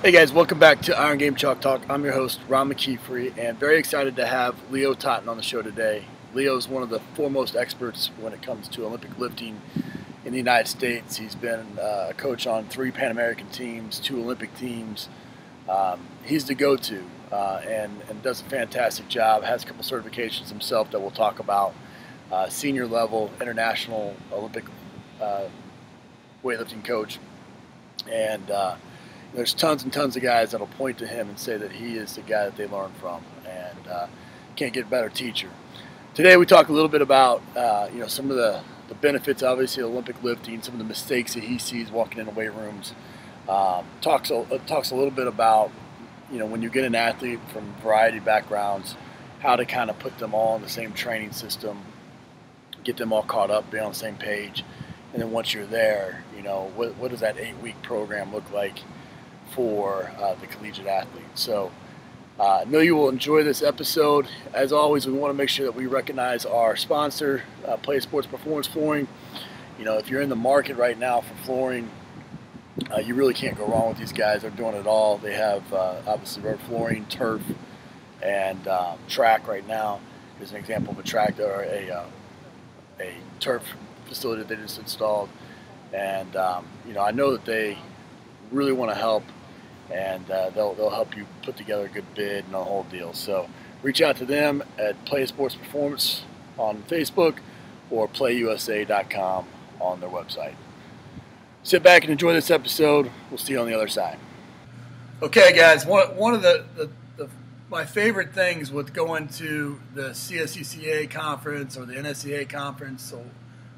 Hey guys, welcome back to Iron Game Chalk Talk. I'm your host, Ron McKeefery, and very excited to have Leo Totten on the show today. Leo is one of the foremost experts when it comes to Olympic lifting in the United States. He's been a coach on 3 Pan American teams, 2 Olympic teams. He's the go-to and does a fantastic job, has a couple certifications himself that we'll talk about. Senior level, international Olympic weightlifting coach. And there's tons and tons of guys that'll point to him and say that he is the guy that they learn from, and can't get a better teacher. Today we talk a little bit about some of the benefits, obviously, of Olympic lifting, some of the mistakes that he sees walking into weight rooms. Talks a little bit about when you get an athlete from a variety of backgrounds, how to kind of put them all in the same training system, get them all caught up, be on the same page, and then once you're there, what does that 8-week program look like for the collegiate athlete. So I know you will enjoy this episode. As always, we want to make sure that we recognize our sponsor, Play Sports Performance Flooring. If you're in the market right now for flooring, you really can't go wrong with these guys. They're doing it all. They have obviously road flooring, turf, and track right now. Here's an example of a track or a turf facility that they just installed. And I know that they really want to help, and they'll help you put together a good bid and the whole deal. So reach out to them at Play Sports Performance on Facebook or playusa.com on their website. Sit back and enjoy this episode. We'll see you on the other side. Okay, guys, one of my favorite things with going to the CSCCA conference or the NSCA conference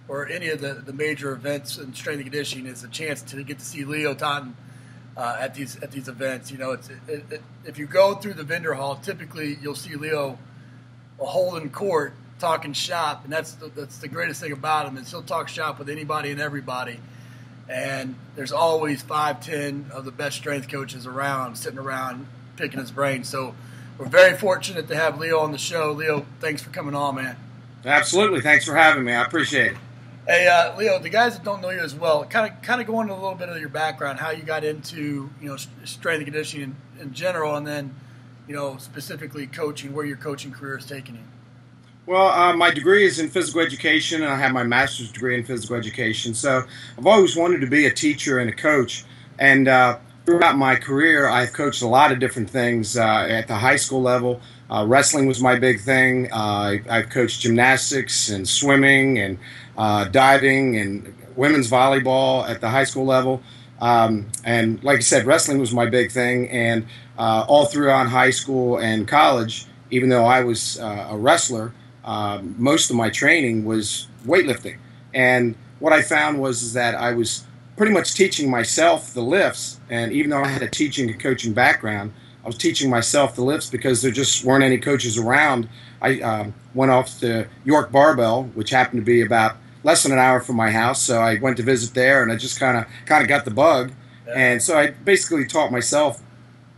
or any of the major events in strength and conditioning is a chance to get to see Leo Totten at these events. If you go through the vendor hall, typically you'll see Leo holding court, talking shop, and that's the greatest thing about him is he'll talk shop with anybody and everybody. And there's always 5-10 of the best strength coaches around, sitting around picking his brain. So we're very fortunate to have Leo on the show. Leo, thanks for coming on, man. Absolutely, thanks for having me. I appreciate it. Hey, Leo, the guys that don't know you as well, kind of go into a little bit of your background, how you got into strength and conditioning in general, and then specifically coaching, where your coaching career is taking you. Well, my degree is in physical education, and I have my master's degree in physical education. So I've always wanted to be a teacher and a coach, and throughout my career, I've coached a lot of different things at the high school level. Wrestling was my big thing. I've coached gymnastics and swimming and diving and women's volleyball at the high school level. And like I said, wrestling was my big thing. And all throughout high school and college, even though I was a wrestler, most of my training was weightlifting. And what I found was that I was pretty much teaching myself the lifts. And even though I had a teaching and coaching background, I was teaching myself the lifts because there just weren't any coaches around. I went off to York Barbell, which happened to be about less than an hour from my house. So I went to visit there, and I just kind of got the bug. Yeah. And so I basically taught myself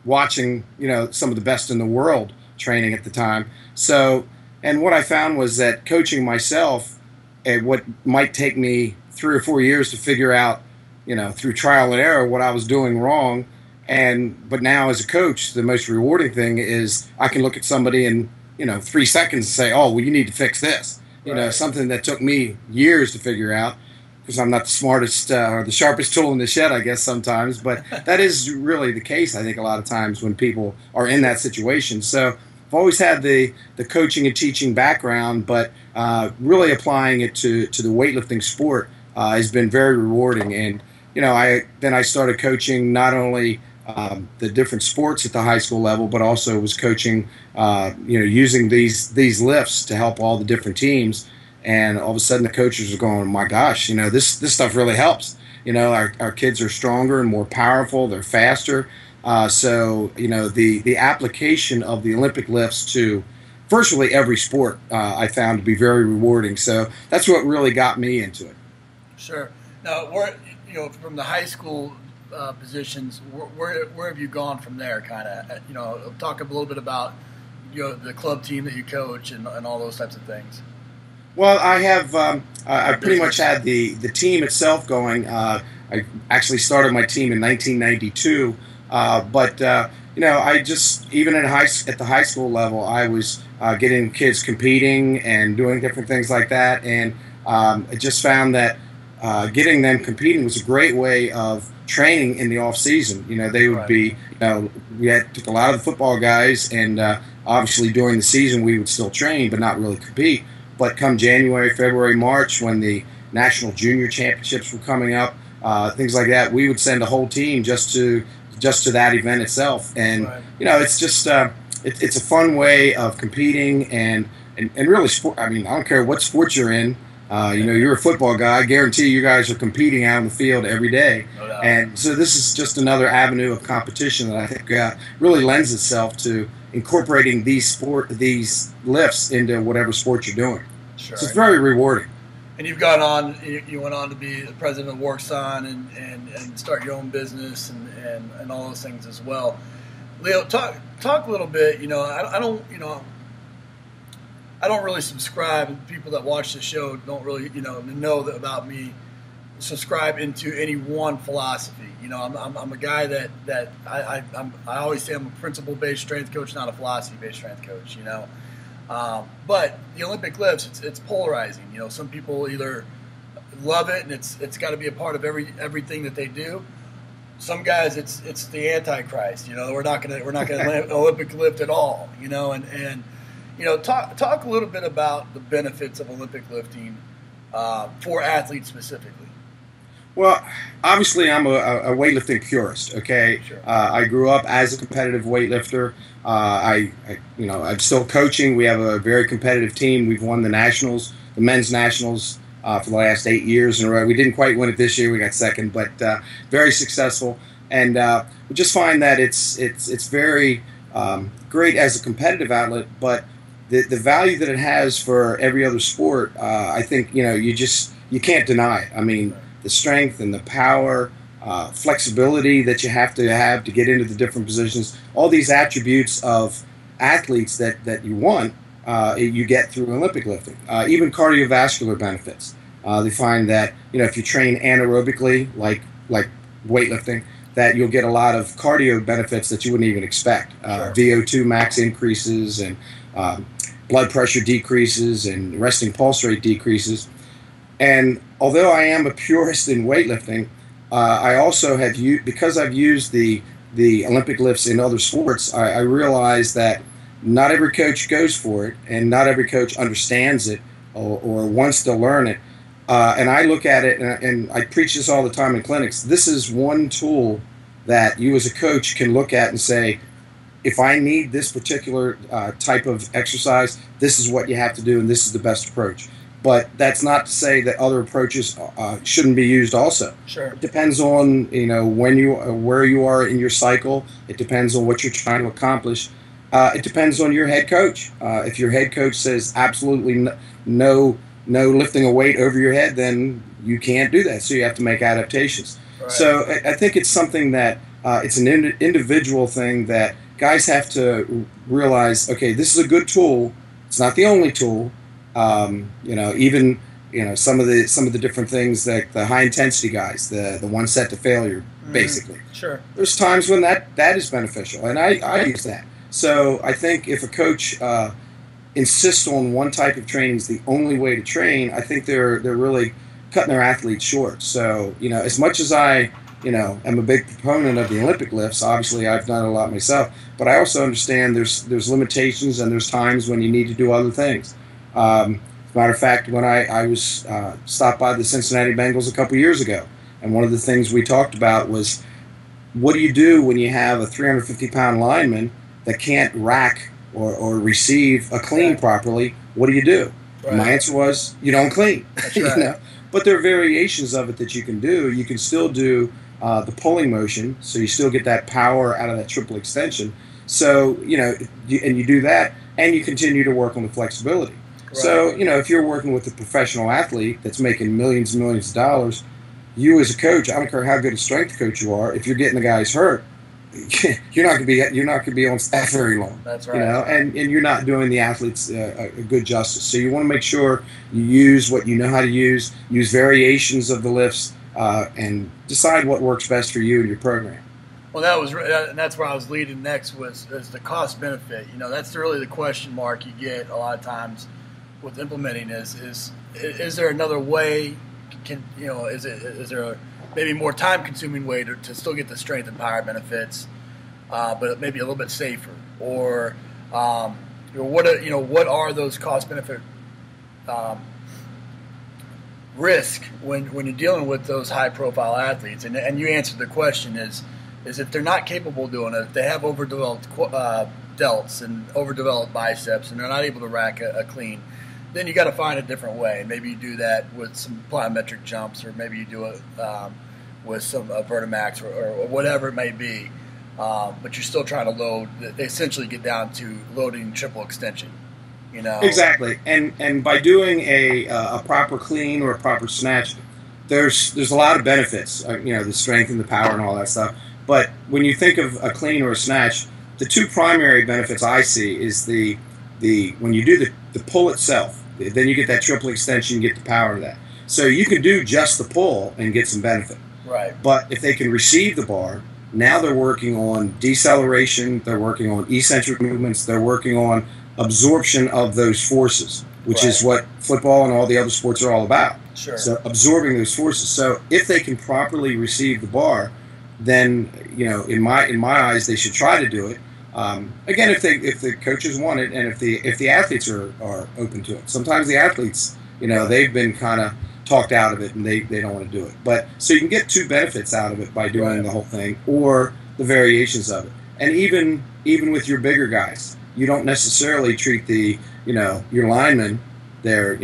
watching, some of the best in the world training at the time. So, and what I found was that coaching myself, what might take me 3 or 4 years to figure out, through trial and error what I was doing wrong. But now as a coach, the most rewarding thing is I can look at somebody in 3 seconds and say, oh, well, you need to fix this. Right. Something that took me years to figure out because I'm not the smartest or the sharpest tool in the shed, I guess, sometimes. But that is really the case, I think, a lot of times when people are in that situation. So I've always had the coaching and teaching background, but really applying it to the weightlifting sport has been very rewarding. And, I started coaching not only the different sports at the high school level, but also was coaching, using these lifts to help all the different teams. And all of a sudden the coaches are going, oh my gosh, this stuff really helps. Our kids are stronger and more powerful. They're faster. So the application of the Olympic lifts to virtually every sport I found to be very rewarding. So that's what really got me into it. Sure. Now, from the high school positions, where have you gone from there? Kind of, talk a little bit about the club team that you coach and all those types of things. Well, I have. I pretty much had the team itself going. I actually started my team in 1992 But you know, I just, even at the high school level, I was getting kids competing and doing different things like that, and I just found that getting them competing was a great way of training in the off season. You know, they would be, you know, took a lot of the football guys, and obviously during the season we would still train but not really compete. But come January, February, March, when the national junior championships were coming up, things like that, we would send a whole team just to that event itself. And you know, it's just it's a fun way of competing and really sport. I mean, I don't care what sport you're in. You know, you're a football guy. I guarantee you guys are competing out in the field every day. No doubt. And so this is just another avenue of competition that I think really lends itself to incorporating these lifts into whatever sport you're doing. Sure. So it's very rewarding. And you've gone on. You went on to be the president of WorkSign and start your own business and all those things as well. Leo, talk a little bit. You know, I don't really subscribe, and people that watch the show don't really, you know that about me, subscribe into any one philosophy. You know, I'm a guy that I always say I'm a principle-based strength coach, not a philosophy-based strength coach. You know, but the Olympic lifts, it's polarizing. You know, some people either love it and it's got to be a part of everything that they do. Some guys, it's the Antichrist. You know, we're not gonna Olympic lift at all. You know, and you know, talk a little bit about the benefits of Olympic lifting for athletes specifically. Well, obviously, I'm a weightlifting purist. Okay, sure. I grew up as a competitive weightlifter. I'm still coaching. We have a very competitive team. We've won the nationals, the men's nationals, for the last 8 years in a row. We didn't quite win it this year. We got second, but very successful. And we just find that it's very great as a competitive outlet, but the value that it has for every other sport, I think, you know, you can't deny it. I mean, the strength and the power, flexibility that you have to get into the different positions, all these attributes of athletes that you want, you get through Olympic lifting. Even cardiovascular benefits. They find that, you know, if you train anaerobically, like weightlifting, that you'll get a lot of cardio benefits that you wouldn't even expect. Sure. VO2 max increases and blood pressure decreases and resting pulse rate decreases. And although I am a purist in weightlifting, I also have because I've used the Olympic lifts in other sports, I realize that not every coach goes for it, and not every coach understands it or wants to learn it. And I look at it, and I preach this all the time in clinics. This is one tool that you as a coach can look at and say, if I need this particular type of exercise, this is what you have to do, and this is the best approach. But that's not to say that other approaches shouldn't be used also. Sure. It depends on, you know, where you are in your cycle. It depends on what you're trying to accomplish. It depends on your head coach. If your head coach says absolutely no lifting a weight over your head, then you can't do that. So you have to make adaptations. Right. So I think it's something that it's an individual thing that guys have to realize. Okay, this is a good tool. It's not the only tool. You know, even, you know, some of the different things, like the high intensity guys, the one set to failure, basically. Sure. There's times when that is beneficial, and I use that. So I think if a coach insists on one type of training is the only way to train, I think they're really cutting their athletes short. So, you know, as much as I, you know, am a big proponent of the Olympic lifts, obviously I've done a lot myself, but I also understand there's limitations and there's times when you need to do other things. As a matter of fact, when I was stopped by the Cincinnati Bengals a couple years ago, and one of the things we talked about was, what do you do when you have a 350-pound lineman that can't rack or receive a clean properly? What do you do? Right. My answer was, you don't clean. That's right. You know? But there are variations of it that you can do. You can still do the pulling motion, so you still get that power out of that triple extension. So, you know, and you do that, and you continue to work on the flexibility. Right. So, you know, if you're working with a professional athlete that's making millions and millions of dollars, you as a coach, I don't care how good a strength coach you are, if you're getting the guys hurt, you're not going to be on staff very long. That's right. You know, and you're not doing the athletes a good justice. So you want to make sure you use what you know how to use variations of the lifts, and decide what works best for you and your program. Well, that's where I was leading next was the cost benefit. You know, that's really the question mark you get a lot of times with implementing is there another way? Is there a maybe more time consuming way to still get the strength and power benefits, but maybe a little bit safer? Or what are those cost benefit risk when you're dealing with those high profile athletes? And you answered the question is if they're not capable of doing it, if they have overdeveloped delts and overdeveloped biceps and they're not able to rack a clean, then you got to find a different way. Maybe you do that with some plyometric jumps, or maybe you do it with some Vertimax or whatever it may be. But you're still trying to load. They essentially get down to loading triple extension. You know, exactly. And by doing a proper clean or a proper snatch, there's a lot of benefits. The strength and the power and all that stuff. But when you think of a clean or a snatch, the two primary benefits I see is the when you do the pull itself, then you get that triple extension, you get the power of that. So you can do just the pull and get some benefit. Right. But if they can receive the bar, now they're working on deceleration, they're working on eccentric movements, they're working on absorption of those forces, which is what football and all the other sports are all about. Sure. So absorbing those forces. So if they can properly receive the bar, then in my eyes they should try to do it. Again, if the coaches want it, and if the athletes are open to it. Sometimes the athletes, they've been kind of talked out of it and they don't want to do it. But so you can get two benefits out of it by doing the whole thing or the variations of it. And even with your bigger guys, you don't necessarily treat your linemen, they're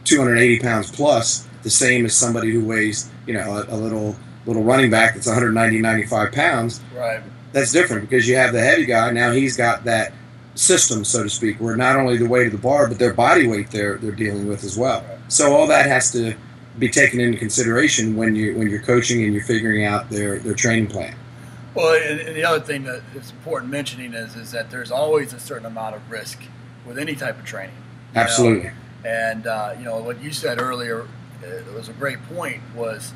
280 pounds plus, the same as somebody who weighs a little running back that's 190, 95 pounds. Right. That's different because you have the heavy guy. Now he's got that system, so to speak, where not only the weight of the bar, but their body weight they're dealing with as well. Right. So all that has to be taken into consideration when you're coaching and you're figuring out their training plan. Well, and the other thing that is important mentioning is that there's always a certain amount of risk with any type of training. Absolutely. And what you said earlier, it was a great point. Was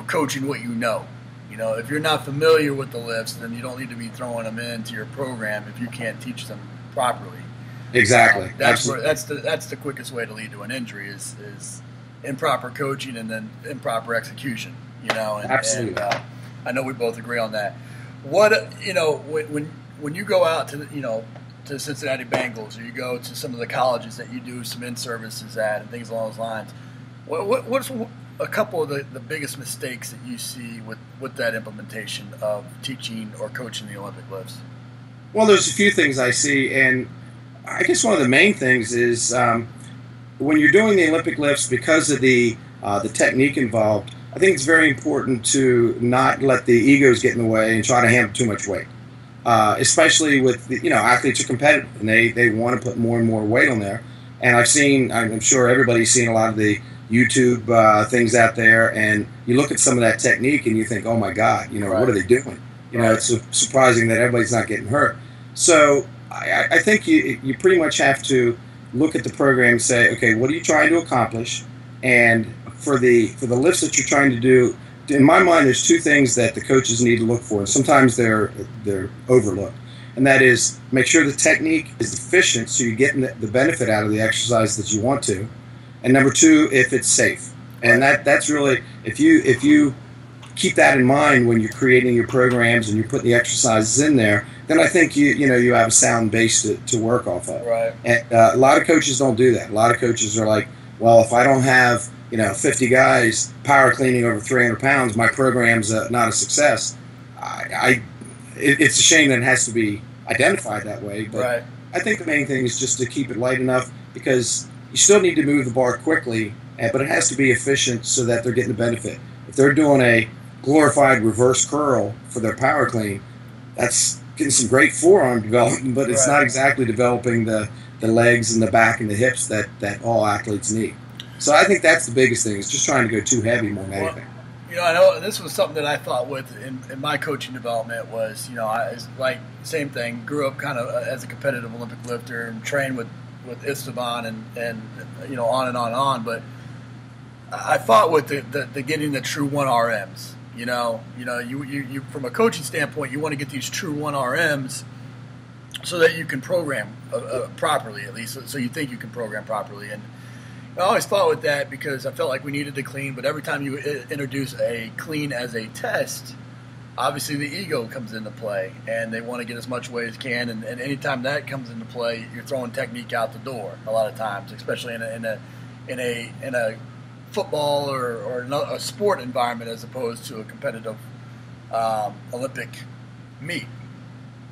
coaching what you know. If you're not familiar with the lifts, then you don't need to be throwing them into your program if you can't teach them properly. Exactly. That's the quickest way to lead to an injury is improper coaching and then improper execution. Absolutely. And, I know we both agree on that. What when you go out to Cincinnati Bengals, or you go to some of the colleges that you do some in-services at and things along those lines, what's a couple of the biggest mistakes that you see with that implementation of teaching or coaching the Olympic lifts? Well, there's a few things I see, and I guess one of the main things is when you're doing the Olympic lifts, because of the technique involved, I think it's very important to not let the egos get in the way and try to handle too much weight. Especially with athletes are competitive and they want to put more and more weight on there. And I'm sure everybody's seen a lot of the YouTube things out there, and you look at some of that technique and you think, oh my God, what are they doing? It's surprising that everybody's not getting hurt. So I think you pretty much have to look at the program and say, okay, what are you trying to accomplish? And for the lifts that you're trying to do, in my mind, there's two things that the coaches need to look for, and sometimes they're overlooked. And that is, make sure the technique is efficient so you're getting the benefit out of the exercise that you want to. And number two, if it's safe. And that's really, if you keep that in mind when you're creating your programs and you're putting the exercises in there, then I think you have a sound base to work off of. Right. And a lot of coaches don't do that. A lot of coaches are like, well, if I don't have 50 guys power cleaning over 300 pounds, my program's not a success. It's a shame that it has to be identified that way, but I think the main thing is just to keep it light enough, because you still need to move the bar quickly, but it has to be efficient so that they're getting the benefit. If they're doing a glorified reverse curl for their power clean, that's getting some great forearm development, but it's not exactly developing the legs and the back and the hips that all athletes need. So I think that's the biggest thing, is just trying to go too heavy more than anything. I know this was something that I thought with in my coaching development was, like same thing, grew up kind of as a competitive Olympic lifter and trained with Esteban and on and on and on. But I thought with the getting the true 1 RMs, You from a coaching standpoint, you want to get these true 1RMs so that you can program properly, at least so you think you can program properly. And I always fought with that because I felt like we needed to clean, but every time you introduce a clean as a test, obviously the ego comes into play, and they want to get as much weight as can. And anytime that comes into play, you're throwing technique out the door a lot of times, especially in a football or a sport environment as opposed to a competitive Olympic meet.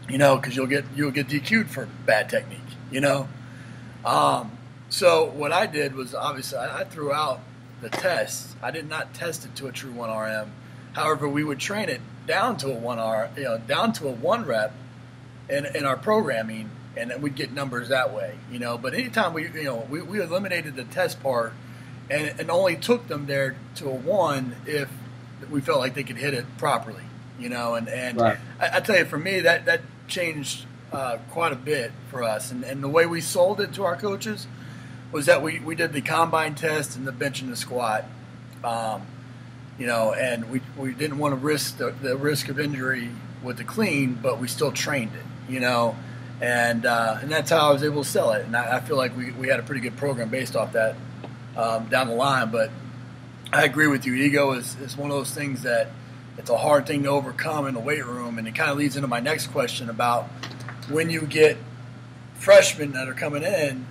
Because you'll get DQ'd for bad technique. So what I did was obviously I threw out the test. I did not test it to a true 1RM. However, we would train it down to a down to a 1 rep in our programming, and then we'd get numbers that way. But anytime we eliminated the test part and only took them there to a 1 if we felt like they could hit it properly. And Right. I tell you, for me, that changed quite a bit for us. And the way we sold it to our coaches was that we did the combine test and the bench and the squat, and we didn't want to risk the risk of injury with the clean, but we still trained it, and that's how I was able to sell it. And I feel like we had a pretty good program based off that down the line. But I agree with you. Ego is one of those things that it's a hard thing to overcome in the weight room, and it kind of leads into my next question about when you get freshmen that are coming in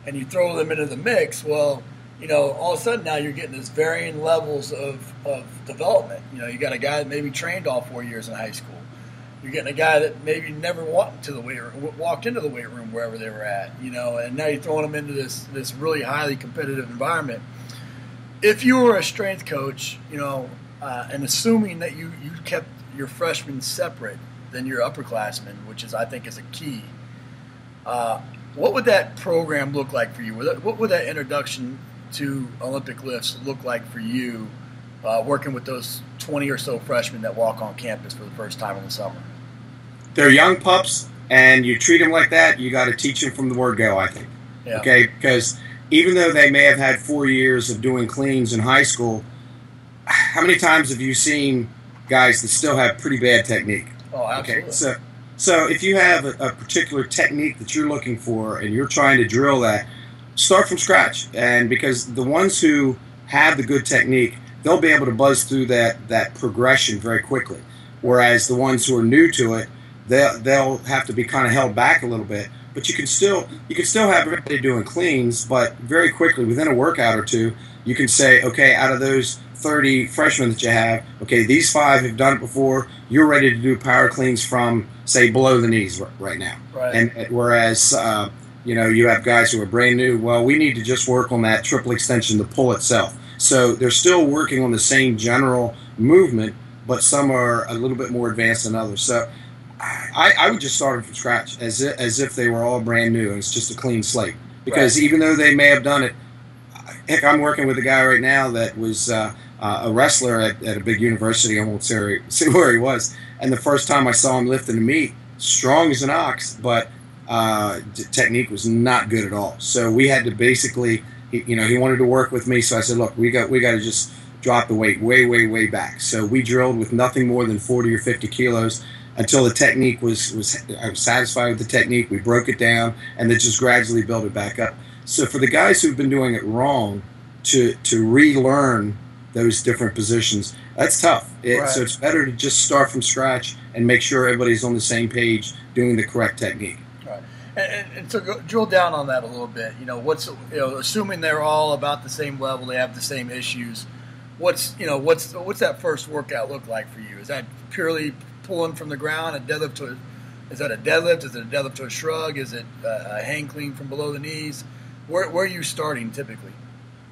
and you throw them into the mix. Well, all of a sudden now you're getting this varying levels of development. You got a guy that maybe trained all 4 years in high school. You're getting a guy that maybe never walked into the weight room wherever they were at. And now you're throwing them into this really highly competitive environment. If you were a strength coach, and assuming that you kept your freshmen separate than your upperclassmen, which I think is a key, what would that program look like for you? What would that introduction to Olympic lifts look like for you, working with those 20 or so freshmen that walk on campus for the first time in the summer? They're young pups, and you treat them like that, you got to teach them from the word go, I think. Yeah. Okay? Because even though they may have had 4 years of doing cleans in high school, how many times have you seen guys that still have pretty bad technique? Oh, absolutely. Okay, so if you have a particular technique that you're looking for and you're trying to drill that, start from scratch. And because the ones who have the good technique, they'll be able to buzz through that progression very quickly. Whereas the ones who are new to it, they'll have to be kind of held back a little bit. But you can still have everybody doing cleans, but very quickly within a workout or two, you can say, okay, out of those 30 freshmen that you have, okay, these 5 have done it before. You're ready to do power cleans from, say, below the knees right now. Right. And whereas you have guys who are brand new. Well, we need to just work on that triple extension, the pull itself. So they're still working on the same general movement, but some are a little bit more advanced than others. So I would just start them from scratch, as if they were all brand new and it's just a clean slate. Because even though they may have done it, heck, I'm working with a guy right now that was a wrestler at a big university. I won't say where he was. And the first time I saw him lifting a meet, strong as an ox, but technique was not good at all. So we had to basically, he wanted to work with me. So I said, look, we got to just drop the weight way, way, way back. So we drilled with nothing more than 40 or 50 kilos until the technique I was satisfied with the technique. We broke it down and then just gradually built it back up. So for the guys who've been doing it wrong, to relearn those different positions, that's tough. So it's better to just start from scratch and make sure everybody's on the same page doing the correct technique. Right. And so drill down on that a little bit. Assuming they're all about the same level, they have the same issues. What's that first workout look like for you? Is that purely pulling from the ground, is that a deadlift? Is it a deadlift to a shrug? Is it a hang clean from below the knees? Where are you starting typically?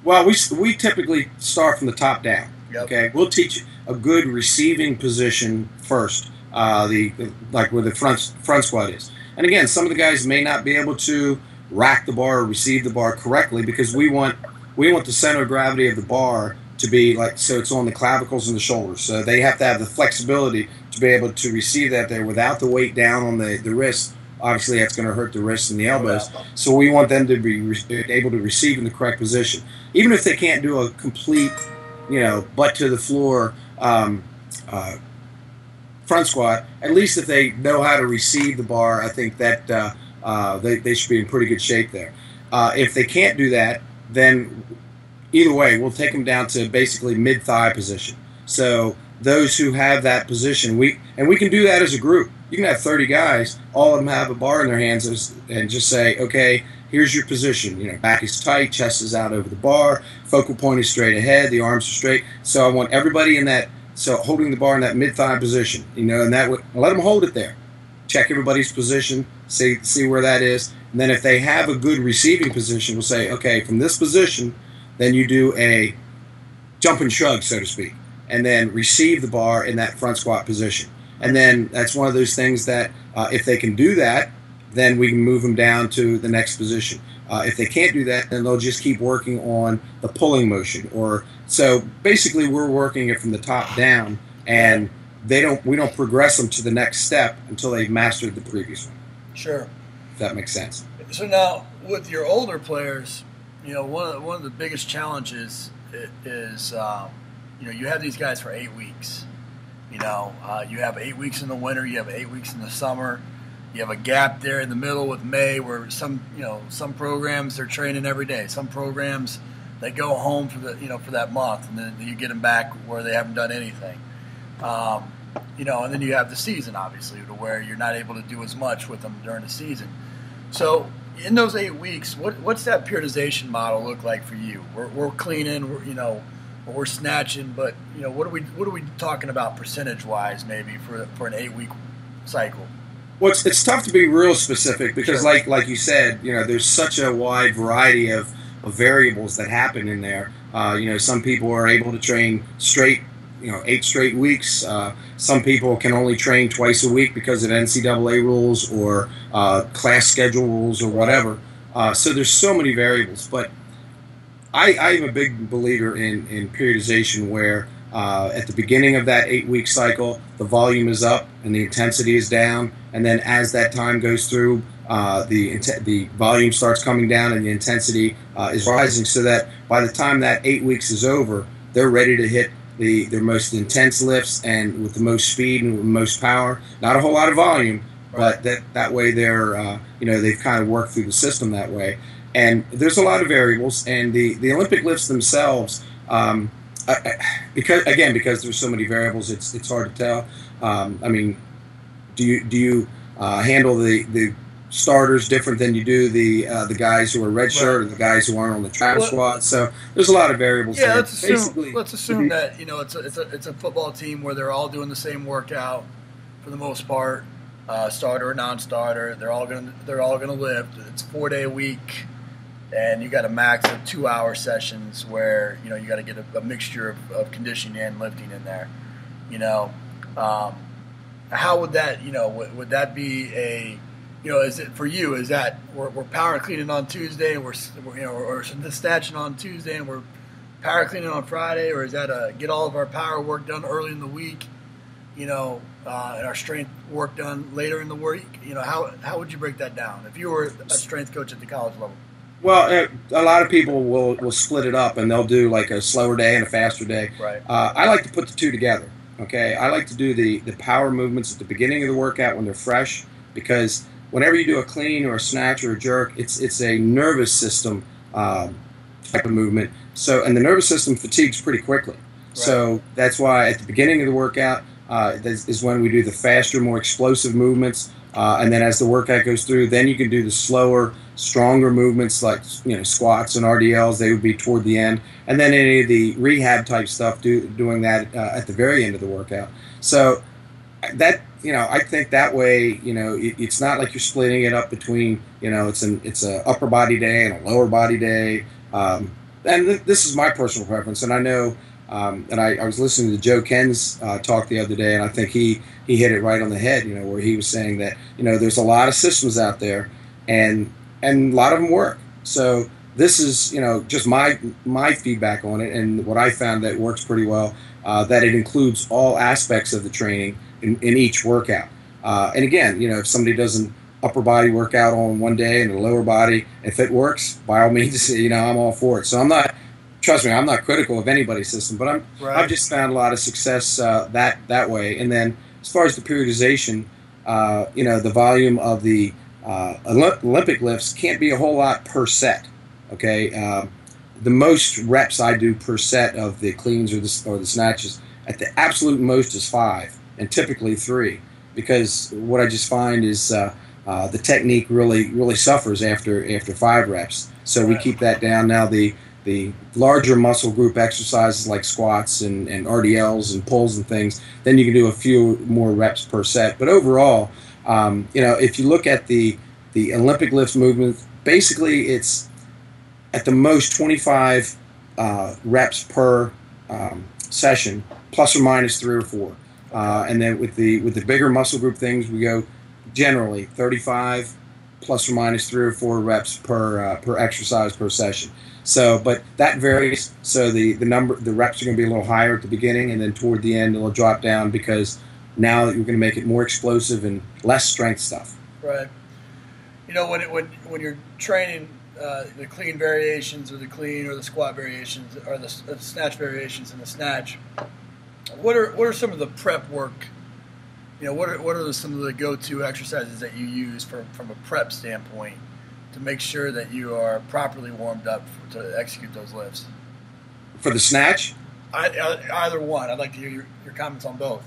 Well, we typically start from the top down. Yep. Okay, we'll teach a good receiving position first, like where the front squat is. And again, some of the guys may not be able to rack the bar or receive the bar correctly because we want the center of gravity of the bar to be so it's on the clavicles and the shoulders. So they have to have the flexibility to be able to receive that there without the weight down on the wrist. Obviously, that's going to hurt the wrists and the elbows. So we want them to be able to receive in the correct position. Even if they can't do a complete, butt to the floor front squat, at least if they know how to receive the bar, I think that they should be in pretty good shape there. If they can't do that, then either way, we'll take them down to basically mid-thigh position. So those who have that position, we can do that as a group. You can have 30 guys, all of them have a bar in their hands, and just say, okay, here's your position. You know, back is tight, chest is out over the bar, focal point is straight ahead, the arms are straight. So I want everybody in that, so holding the bar in that mid-thigh position, you know, and that would let them hold it there. Check everybody's position, see where that is. And then if they have a good receiving position, we'll say, okay, from this position, then you do a jump and shrug, so to speak, and then receive the bar in that front squat position. And then that's one of those things that if they can do that, then we can move them down to the next position. If they can't do that, then they'll just keep working on the pulling motion. So basically, we're working it from the top down, and we don't progress them to the next step until they've mastered the previous one. Sure. If that makes sense. So now, with your older players, you know, one of the biggest challenges is you know, you have these guys for 8 weeks. You know, you have 8 weeks in the winter, you have 8 weeks in the summer. You have a gap there in the middle with May, where some programs they're training every day. Some programs they go home for that month, and then you get them back where they haven't done anything. You know, and then you have the season, obviously, to where you're not able to do as much with them during the season. So in those 8 weeks, what's that periodization model look like for you? We're cleaning, we're snatching, but you know, what are we talking about percentage-wise, maybe for an 8 week cycle? Well, it's tough to be real specific because, sure, like you said, you know, there's such a wide variety of variables that happen in there. You know, some people are able to train straight, 8 straight weeks. Some people can only train twice a week because of NCAA rules or class schedule rules or whatever. So there's so many variables. But I am a big believer in periodization where at the beginning of that 8 week cycle, the volume is up and the intensity is down. And then as that time goes through, the volume starts coming down and the intensity is rising, so that by the time that 8 weeks is over, they're ready to hit their most intense lifts and with the most speed and with the most power. Not a whole lot of volume, but that way they're they've kind of worked through the system that way. And there's a lot of variables, and the Olympic lifts themselves, because there's so many variables, it's hard to tell. I mean, do you handle the starters different than you do the guys who are redshirt or the guys who aren't on the trap squad? So there's a lot of variables. Yeah, there. Let's assume that it's a football team where they're all doing the same workout for the most part, starter or non-starter. They're all gonna lift. It's 4 day a week, and you got a max of 2 hour sessions where you got to get a mixture of conditioning and lifting in there. How would that would that be a is it for you? Is that we're power cleaning on Tuesday and we're snatching on Tuesday and we're power cleaning on Friday, or is that get all of our power work done early in the week, and our strength work done later in the week? How would you break that down if you were a strength coach at the college level? Well, a lot of people will split it up and they'll do like a slower day and a faster day. Right. I like to put the two together. Okay, I like to do the power movements at the beginning of the workout when they're fresh, because whenever you do a clean or a snatch or a jerk, it's a nervous system type of movement. So, and the nervous system fatigues pretty quickly. Right. So that's why at the beginning of the workout is when we do the faster, more explosive movements. And then as the workout goes through, then you can do the slower, stronger movements like squats and RDLs. They would be toward the end, and then any of the rehab type stuff doing that at the very end of the workout. So that I think that way it's not like you're splitting it up between it's a upper body day and a lower body day. And this is my personal preference, and I know. And I was listening to Joe Ken's talk the other day, and I think he hit it right on the head, where he was saying that, there's a lot of systems out there, and a lot of them work. So this is, just my feedback on it, and what I found that works pretty well, that it includes all aspects of the training in each workout. And again, if somebody does an upper body workout on one day and a lower body, if it works, by all means, I'm all for it. So I'm not trust me, I'm not critical of anybody's system, but I've Right. just found a lot of success that way. And then as far as the periodization, the volume of the Olympic lifts can't be a whole lot per set. Okay, the most reps I do per set of the cleans or the snatches at the absolute most is 5, and typically 3, because what I just find is the technique really suffers after 5 reps. So we Right. keep that down. Now the larger muscle group exercises like squats and RDLs and pulls and things, then you can do a few more reps per set. But overall, if you look at the Olympic lift movement, basically it's at the most 25 reps per session, plus or minus 3 or 4. And then with the bigger muscle group things, we go generally 35 plus or minus 3 or 4 reps per exercise per session. So, but that varies. So the reps are going to be a little higher at the beginning, and then toward the end it'll drop down because now you're going to make it more explosive and less strength stuff. Right. You know, when you're training the clean variations or the clean or the squat variations or the snatch variations in the snatch, what are some of the prep work? You know, what are some of the go-to exercises that you use from a prep standpoint to make sure that you are properly warmed up to execute those lifts? For the snatch? Either one. I'd like to hear your comments on both.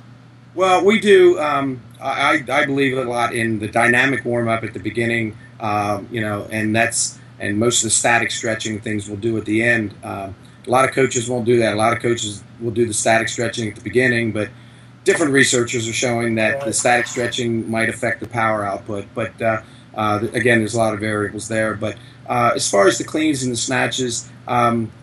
Well, we do. I believe a lot in the dynamic warm-up at the beginning, and most of the static stretching things we'll do at the end. A lot of coaches won't do that. A lot of coaches will do the static stretching at the beginning, but different researchers are showing that the static stretching might affect the power output. But again, there's a lot of variables there. But as far as the cleans and the snatches,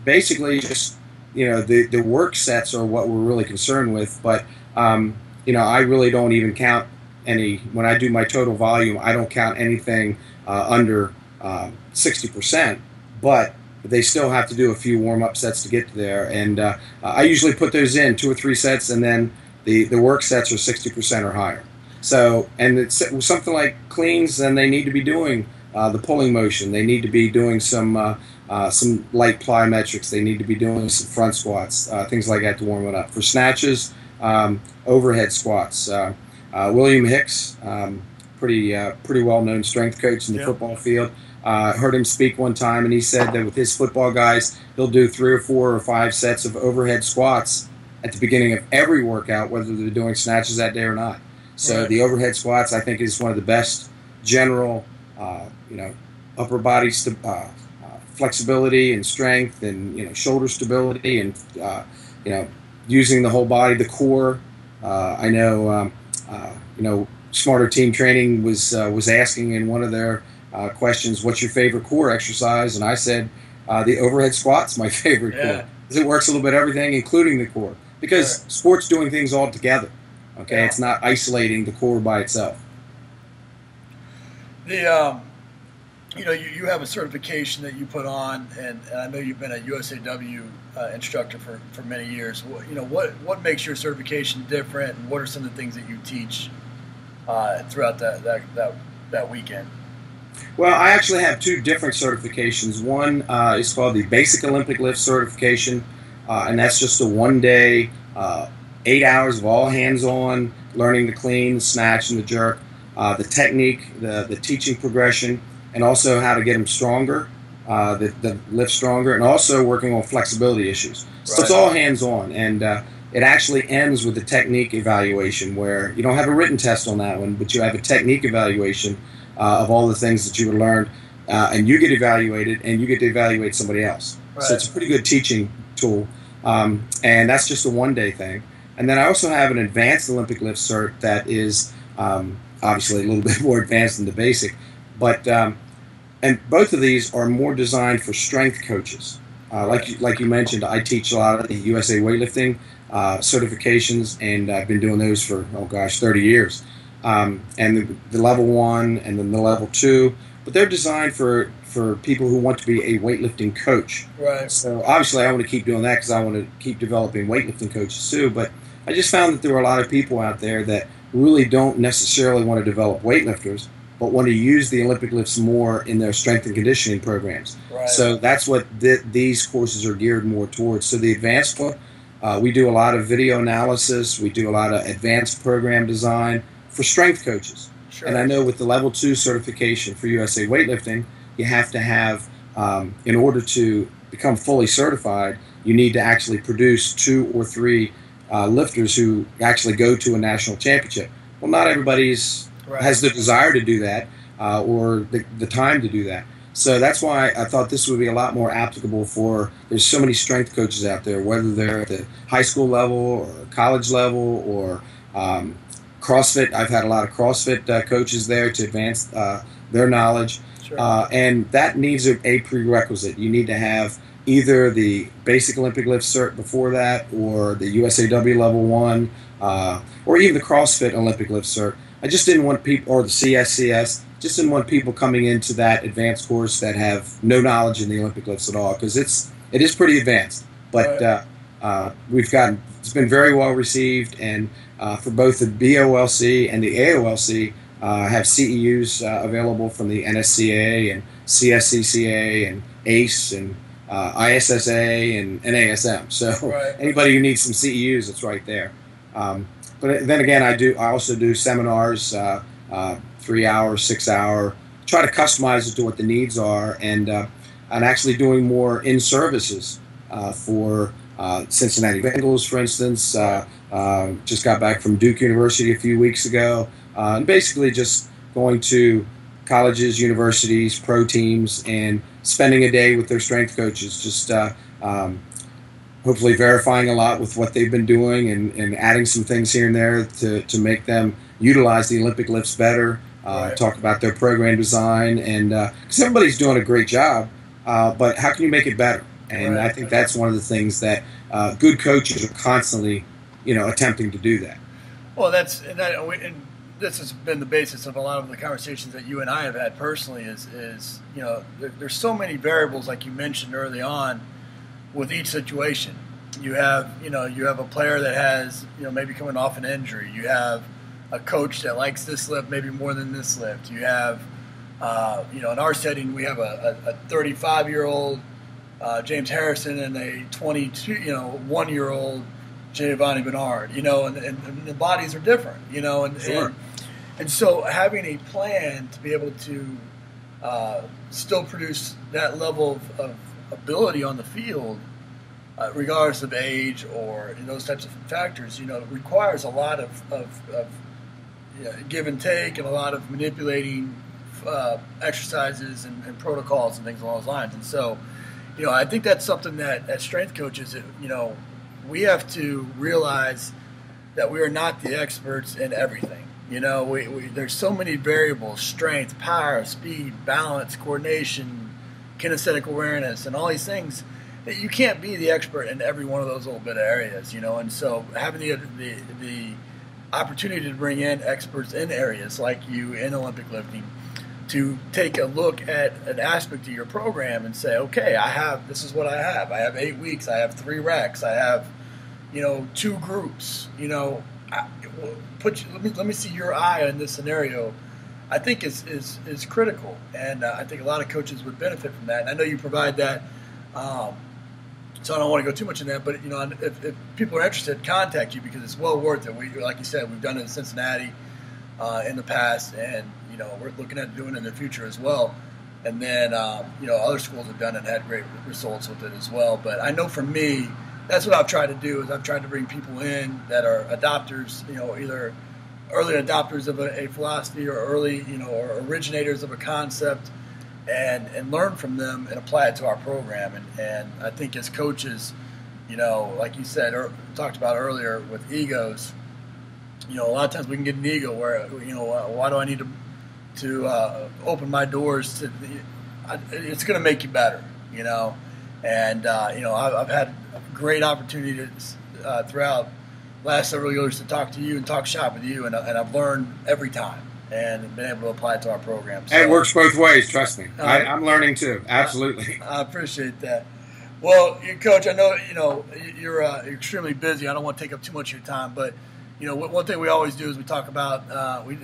basically just the work sets are what we're really concerned with. But I really don't even count any when I do my total volume. I don't count anything under 60%, but they still have to do a few warm-up sets to get there. And I usually put those in 2 or 3 sets, and then the work sets are 60% or higher. So, and it's something like cleans, then they need to be doing the pulling motion. They need to be doing some light plyometrics. They need to be doing some front squats, things like that to warm it up. For snatches, overhead squats. William Hicks, pretty well-known strength coach in the football field. Heard him speak one time, and he said that with his football guys, he'll do 3 or 4 or 5 sets of overhead squats at the beginning of every workout, whether they're doing snatches that day or not. So the overhead squats, I think, is one of the best general, upper body flexibility and strength, and shoulder stability, and using the whole body, the core. I know, Smarter Team Training was asking in one of their questions, "What's your favorite core exercise?" And I said, the overhead squat's my favorite core, because it works a little bit everything, including the core. Because sport's doing things all together. Okay, it's not isolating the core by itself. You have a certification that you put on, and I know you've been a USAW instructor for many years. What makes your certification different, and what are some of the things that you teach throughout that weekend? Well, I actually have 2 different certifications. One is called the Basic Olympic Lift Certification, and that's just a 1-day, 8 hours of all hands-on learning the clean, the snatch, and the jerk, the technique, the teaching progression, and also how to get them stronger, the lift stronger, and also working on flexibility issues. So it's all hands-on, and it actually ends with the technique evaluation, where you don't have a written test on that one, but you have a technique evaluation of all the things that you learned, and you get evaluated, and you get to evaluate somebody else. So it's a pretty good teaching tool, and that's just a 1-day thing. And then I also have an advanced Olympic lift cert that is obviously a little bit more advanced than the basic, but and both of these are more designed for strength coaches. Like you mentioned, I teach a lot of the USA Weightlifting certifications, and I've been doing those for 30 years. And the level 1 and then the level 2, but they're designed for people who want to be a weightlifting coach. So obviously I want to keep doing that because I want to keep developing weightlifting coaches too. But I just found that there were a lot of people out there that really don't necessarily want to develop weightlifters. but want to use the Olympic lifts more in their strength and conditioning programs. Right. So that's what these courses are geared more towards. So the advanced one, we do a lot of video analysis. We do a lot of advanced program design for strength coaches. Sure. And I know with the level 2 certification for USA Weightlifting, you have to have, in order to become fully certified, you need to actually produce 2 or 3 lifters who actually go to a national championship. Well, not everybody's has the desire to do that or the time to do that. So that's why I thought this would be a lot more applicable for, there's so many strength coaches out there, whether they're at the high school level or college level or CrossFit. I've had a lot of CrossFit coaches there to advance their knowledge. Sure. And that needs a prerequisite. You need to have either the basic Olympic lift cert before that or the USAW level 1 or even the CrossFit Olympic lift cert. I just didn't want people, or the CSCS, just didn't want people coming into that advanced course that have no knowledge in the Olympic lifts at all, because it is pretty advanced. But it's been very well received, and for both the BOLC and the AOLC have CEUs available from the NSCA and CSCCA and ACE and ISSA and NASM. So anybody who needs some CEUs, it's right there. But then again, I also do seminars, 3 hour, 6 hour, try to customize it to what the needs are, and I'm actually doing more in-services for Cincinnati Bengals, for instance. Just got back from Duke University a few weeks ago, and basically just going to colleges, universities, pro teams, and spending a day with their strength coaches, just hopefully verifying a lot with what they've been doing and adding some things here and there to make them utilize the Olympic lifts better, talk about their program design, and because everybody's doing a great job, but how can you make it better? And I think that's one of the things that good coaches are constantly, attempting to do that. Well, and this has been the basis of a lot of the conversations that you and I have had personally. Is there's so many variables, like you mentioned early on, with each situation. You have a player that has maybe coming off an injury. You have a coach that likes this lift maybe more than this lift. You have in our setting we have a 35-year-old James Harrison and a 1-year-old Giovanni Bernard. And the bodies are different. Sure. And so having a plan to be able to still produce that level of ability on the field, regardless of age or those types of factors, requires a lot of give and take and a lot of manipulating exercises and protocols and things along those lines. And so, I think that's something that as strength coaches, we have to realize that we are not the experts in everything. There's so many variables: strength, power, speed, balance, coordination, kinesthetic awareness, and all these things that you can't be the expert in every one of those little bit of areas, and so having the opportunity to bring in experts in areas like you in Olympic lifting to take a look at an aspect of your program and say, okay, this is what I have. I have 8 weeks. I have 3 recs. I have, 2 groups. Let me see your eye in this scenario. I think is critical, and I think a lot of coaches would benefit from that. And I know you provide that, so I don't want to go too much in that. But if people are interested, contact you because it's well worth it. Like you said, we've done it in Cincinnati in the past, and we're looking at doing it in the future as well. And then other schools have done it and had great results with it as well. But I know for me, that's what I've tried to do. Is I've tried to bring people in that are adopters, either early adopters of a philosophy or early, or originators of a concept, and learn from them and apply it to our program. And I think as coaches, like you said or talked about earlier with egos, a lot of times we can get an ego where, why do I need to open my doors to it's going to make you better, and I've had great opportunities throughout last several years to talk to you and talk shop with you, and I've learned every time and been able to apply it to our program. So, it works both ways, trust me. I'm learning too, absolutely. I appreciate that. Well, Coach, I know you're extremely busy. I don't want to take up too much of your time, but one thing we always do is we talk about we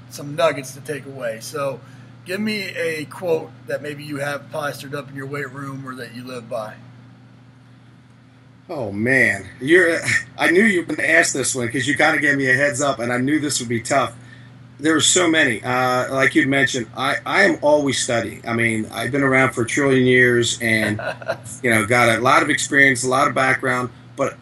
some nuggets to take away. So give me a quote that maybe you have plastered up in your weight room or that you live by. Oh man, I knew you were going to ask this one because you kind of gave me a heads up, and I knew this would be tough. There are so many. Like you'd mentioned, I am always studying. I mean, I've been around for 1 trillion years, and got a lot of experience, a lot of background. But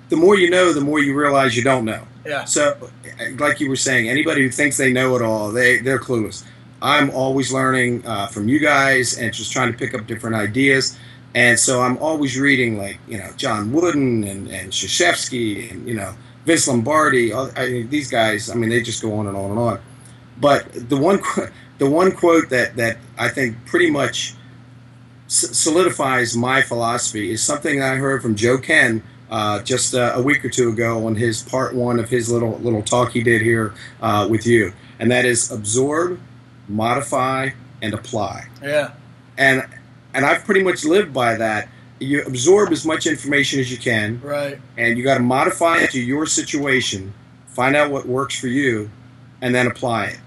the more you know, the more you realize you don't know. Yeah. So, like you were saying, anybody who thinks they know it all, they're clueless. I'm always learning from you guys and just trying to pick up different ideas. And so I'm always reading, like, John Wooden and Krzyzewski and, Vince Lombardi. These guys, I mean, they just go on and on and on. But the one quote that I think pretty much solidifies my philosophy is something that I heard from Joe Ken just a week or two ago on his part one of his little talk he did here with you. And that is absorb, modify, and apply. Yeah. And I've pretty much lived by that. You absorb as much information as you can, right? And you got to modify it to your situation, find out what works for you, and then apply it.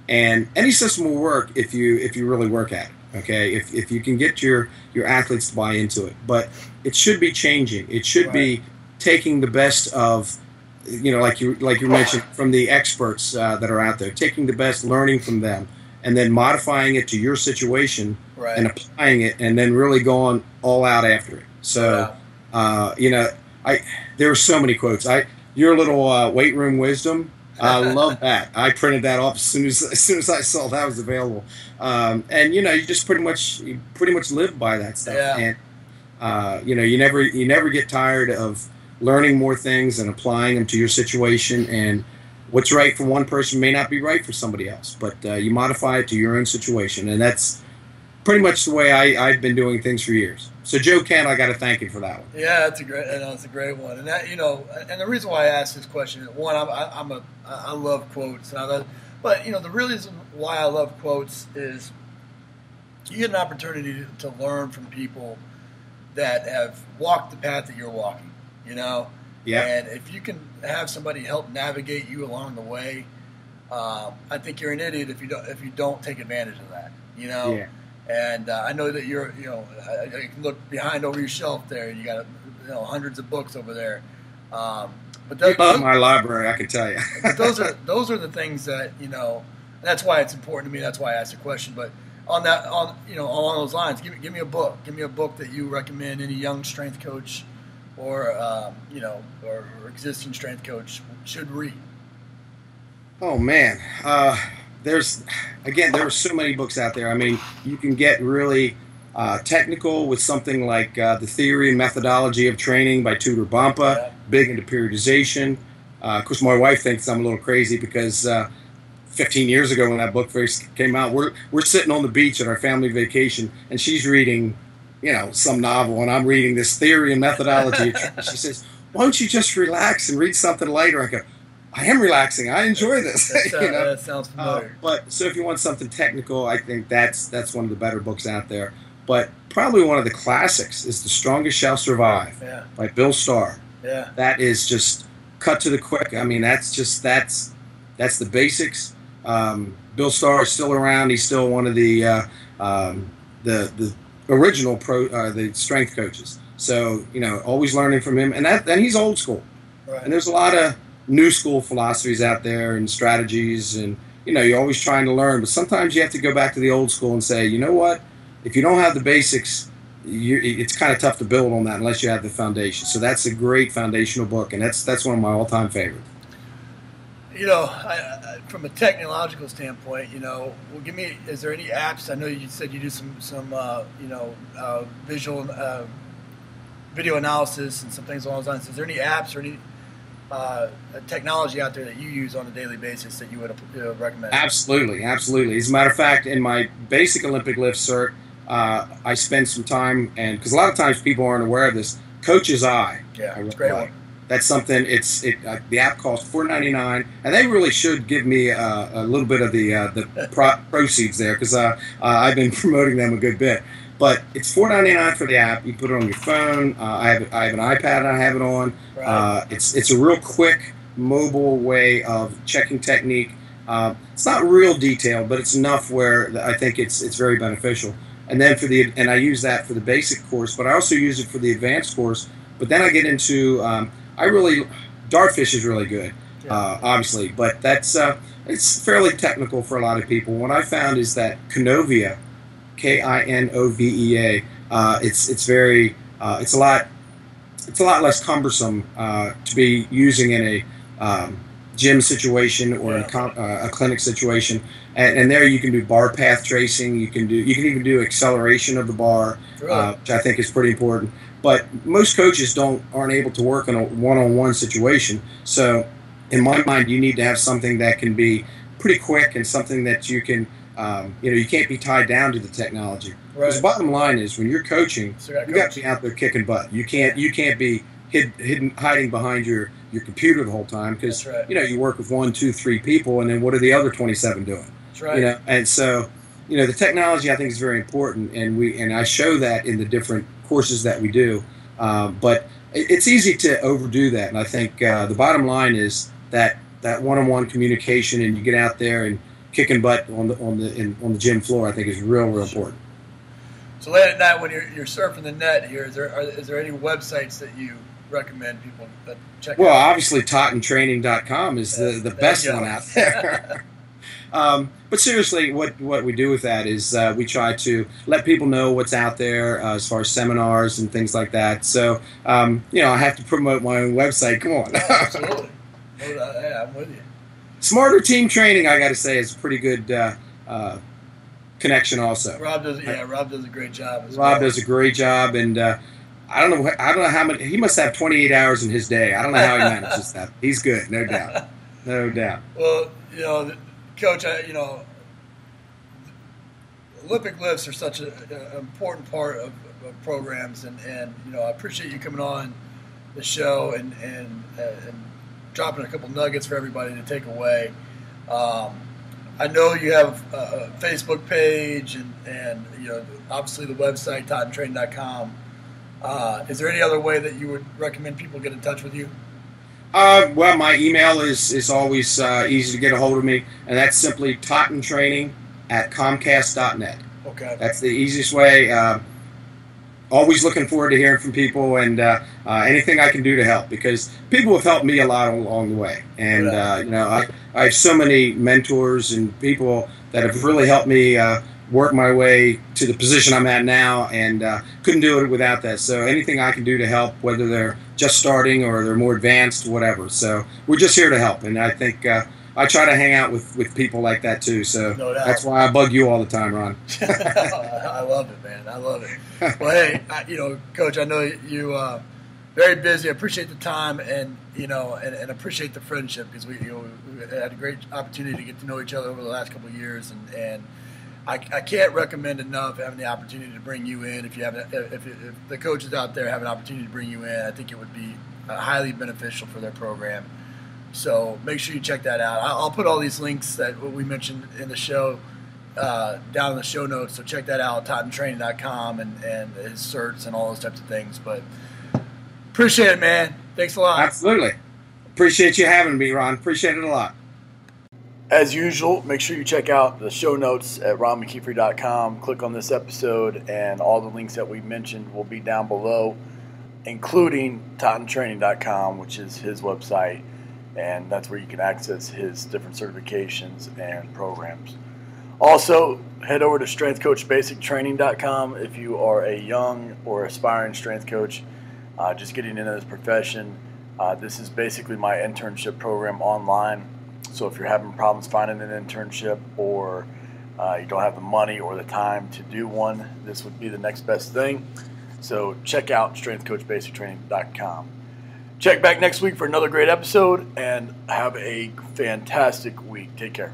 And any system will work if you really work at it. Okay, if you can get your athletes to buy into it, but it should be changing. It should be taking the best of, like you mentioned, from the experts that are out there, taking the best, learning from them, and then modifying it to your situation and applying it, and then really going all out after it. So, there were so many quotes. Your little weight room wisdom, I love that. I printed that off as soon as I saw that was available. And you just pretty much live by that stuff. Yeah. And you never get tired of learning more things and applying them to your situation. And what's right for one person may not be right for somebody else, but you modify it to your own situation, and that's pretty much the way I've been doing things for years. So Joe Ken, I got to thank you for that one. Yeah, that's a great one, and that and the reason why I asked this question is, one, I love quotes, but the reason why I love quotes is you get an opportunity to learn from people that have walked the path that you're walking. Yeah. And if you can have somebody help navigate you along the way, I think you're an idiot if you don't take advantage of that. Yeah. And I know that you're, I can look behind over your shelf there, and you got hundreds of books over there. But you love my library, I can tell you. But those are the things that that's why it's important to me. That's why I asked the question. But along those lines, give me a book. Give me a book that you recommend any young strength coach or existing strength coach should read. Oh man, there are so many books out there. I mean, you can get really technical with something like The Theory and Methodology of Training by Tudor Bompa, big into periodization. Of course, my wife thinks I'm a little crazy because 15 years ago when that book first came out, we're sitting on the beach at our family vacation, and she's reading some novel, and I'm reading this Theory and Methodology. She says, why don't you just relax and read something lighter? I go, I am relaxing. I enjoy this. That sounds familiar. But so if you want something technical, I think that's one of the better books out there. But probably one of the classics is The Strongest Shall Survive by Bill Starr. Yeah. That is just cut to the quick. I mean, that's the basics. Bill Starr is still around. He's still one of the original the strength coaches. So, always learning from him. And he's old school. Right. And there's a lot of new school philosophies out there and strategies, and you're always trying to learn, but sometimes you have to go back to the old school and say, you know what, if you don't have the basics, it's kind of tough to build on that unless you have the foundation. So that's a great foundational book, and that's one of my all-time favorites. From a technological standpoint, is there any apps? I know you said you do some visual video analysis and some things along those lines. Is there any apps or any technology out there that you use on a daily basis that you would recommend? Absolutely. As a matter of fact, in my basic Olympic lift cert, I spend some time, and because a lot of times people aren't aware of this, Coach's Eye. Yeah, it's a great one. That's something. The app costs $4.99, and they really should give me a little bit of the proceeds there, because I've been promoting them a good bit. But it's $4.99 for the app. You put it on your phone. I have an iPad I have it on. Right. It's a real quick mobile way of checking technique. It's not real detailed, but it's enough where I think it's very beneficial. And then I use that for the basic course, but I also use it for the advanced course. But then I get into Dartfish is really good, obviously, but it's fairly technical for a lot of people. What I found is that Kinovea, Kinovea, it's a lot less cumbersome to be using in a gym situation or in a clinic situation, and there you can do bar path tracing. You can even do acceleration of the bar, which I think is pretty important. But most coaches aren't able to work in a one-on-one situation. So, in my mind, you need to have something that can be pretty quick and something that you can, you can't be tied down to the technology. Because the bottom line is, when you're coaching, you got to be out there kicking butt. You can't be hiding behind your computer the whole time, because you work with 1, 2, 3 people, and then what are the other 27 doing? That's right. And so the technology I think is very important, and I show that in the different courses that we do. But it's easy to overdo that, and I think the bottom line is that one-on-one communication, and you get out there and kicking butt on the gym floor, I think is real important. So late at night when you're surfing the net here, is there any websites that you recommend people check out? Well, obviously TottenTraining.com is the best one out there. But seriously, what we do with that is we try to let people know what's out there as far as seminars and things like that. So, I have to promote my own website. Come on. Absolutely. Yeah, I'm with you. Smarter Team Training, I got to say, is a pretty good connection also. Rob does a great job as well. Rob does a great job, and I don't know how many. He must have 28 hours in his day. I don't know how he manages that. He's good, no doubt. No doubt. Well, Coach, Olympic lifts are such an important part of programs, and I appreciate you coming on the show and dropping a couple nuggets for everybody to take away. I know you have a Facebook page and obviously the website TottenTraining.com. Is there any other way that you would recommend people get in touch with you? Well, my email is always easy to get a hold of me, and that's simply tottentraining@comcast.net. Okay. That's the easiest way. Always looking forward to hearing from people, and anything I can do to help, because people have helped me a lot along the way. And I have so many mentors and people that have really helped me work my way to the position I'm at now, and couldn't do it without that. So anything I can do to help, whether they're just starting or they're more advanced, whatever. So we're just here to help, and I think I try to hang out with people like that too. So that's why I bug you all the time, Ron. I love it, man. I love it. Well, hey, Coach, I know you very busy. I appreciate the time, and and appreciate the friendship, because we had a great opportunity to get to know each other over the last couple of years, and I can't recommend enough having the opportunity to bring you in. If the coaches out there have an opportunity to bring you in, I think it would be highly beneficial for their program. So make sure you check that out. I'll put all these links that we mentioned in the show down in the show notes. So check that out, TottenTraining.com and his certs and all those types of things. But appreciate it, man. Thanks a lot. Absolutely. Appreciate you having me, Ron. Appreciate it a lot. As usual, make sure you check out the show notes at ronmckeefery.com. Click on this episode, and all the links that we mentioned will be down below, including TottenTraining.com, which is his website, and that's where you can access his different certifications and programs. Also, head over to StrengthCoachBasicTraining.com if you are a young or aspiring strength coach just getting into this profession. This is basically my internship program online. So if you're having problems finding an internship, or you don't have the money or the time to do one, this would be the next best thing. So check out StrengthCoachBasicTraining.com. Check back next week for another great episode, and have a fantastic week. Take care.